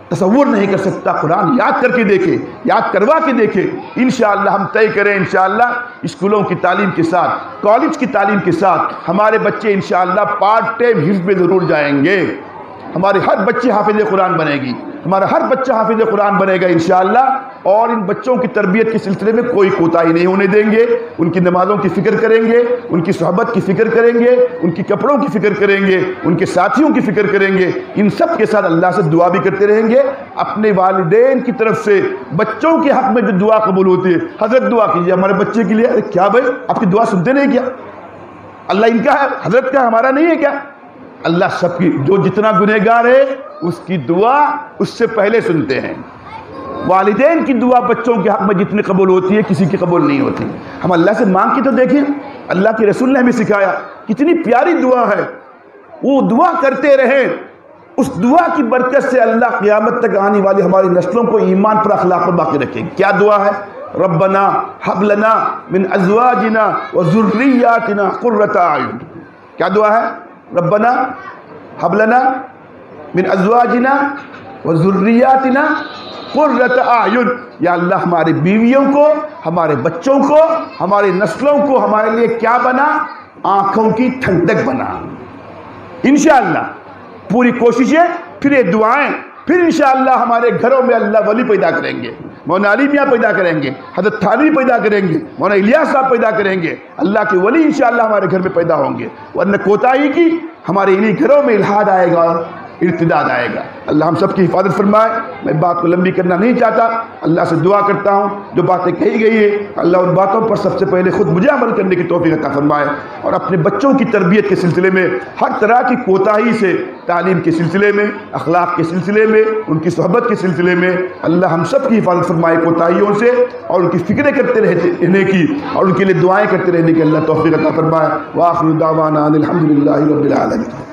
تصور نہیں کر سکتا. قرآن یاد کر کے دیکھے، یاد کروا کے دیکھے. انشاءاللہ ہم طے کریں انشاءاللہ اسکولوں کی تعلیم کے ساتھ، کالج کی تعلیم کے ساتھ ہمارے بچے انشاءاللہ پارٹ ٹائم حفظ میں ضرور جائیں گے. ہمارے ہر بچے حافظ قرآن بنے گی، ہمارا ہر بچہ حافظ قرآن بنے گا انشاءاللہ. اور ان بچوں کی تربیت کے سلسلے میں کوئی کوتاہی نہیں ہونے دیں گے. ان کی نمازوں کی فکر کریں گے، ان کی صحبت کی فکر کریں گے، ان کی کپڑوں کی فکر کریں گے، ان کے ساتھیوں کی فکر کریں گے. ان سب کے ساتھ اللہ سے دعا بھی کرتے رہیں گے. اپنے والدین کی طرف سے بچوں کے حق میں جو دعا قبول ہوتی ہے، حضرت دعا کیجیے ہمارے بچے کے لیے. ارے کیا بھائی آپ کی دعا سنتے نہیں کیا؟ اللہ ان کا ہے، حضرت کا ہمارا نہیں ہے کیا؟ اللہ سب کی، جو جتنا گنہگار ہے اس کی دعا اس سے پہلے سنتے ہیں. والدین کی دعا بچوں کے حق میں جتنی قبول ہوتی ہے کسی کی قبول نہیں ہوتی. ہم اللہ سے مانگ کے تو دیکھیں، اللہ کے رسول نے ہمیں سکھایا، کتنی پیاری دعا ہے. وہ دعا کرتے رہیں، اس دعا کی برکت سے اللہ قیامت تک آنے والی ہماری نسلوں کو ایمان پر اخلاق پر باقی رکھے. کیا دعا ہے؟ ربنا ہب لنا من ازواجنا وذریاتنا قرۃ اعین. کیا دعا ہے؟ ربنا ہب لنا من ازواجنا وذریاتنا قرۃ اعین. یا اللہ ہماری بیویوں کو، ہمارے بچوں کو، ہماری نسلوں کو ہمارے لیے کیا بنا؟ آنکھوں کی ٹھنڈک بنا. انشاءاللہ پوری کوششیں، پھر یہ دعائیں، پھر انشاءاللہ ہمارے گھروں میں اللہ ولی پیدا کریں گے، مولانا علی میاں پیدا کریں گے، حضرت تھانوی پیدا کریں گے، مولانا الیاس صاحب پیدا کریں گے. اللہ کے ولی انشاءاللہ ہمارے گھر میں پیدا ہوں گے. ورنہ کوتاہی کی ہمارے انہی گھروں میں الحاد آئے گا اور ارتداد آئے گا. اللہ ہم سب کی حفاظت فرمائے. میں بات کو لمبی کرنا نہیں چاہتا، اللہ سے دعا کرتا ہوں جو باتیں کہی گئی ہیں اللہ ان باتوں پر سب سے پہلے خود مجھے عمل کرنے کی توفیق عطا فرمائے، اور اپنے بچوں کی تربیت کے سلسلے میں ہر طرح کی کوتاہی سے، تعلیم کے سلسلے میں، اخلاق کے سلسلے میں، ان کی صحبت کے سلسلے میں اللہ ہم سب کی حفاظت فرمائے کوتاہیوں سے، اور ان کی فکریں کرتے رہنے کی اور ان کے لیے دعائیں کرتے رہنے کی اللہ توفیق عطا فرمائے. وآخر دعوانا ان الحمد للہ رب العالمین.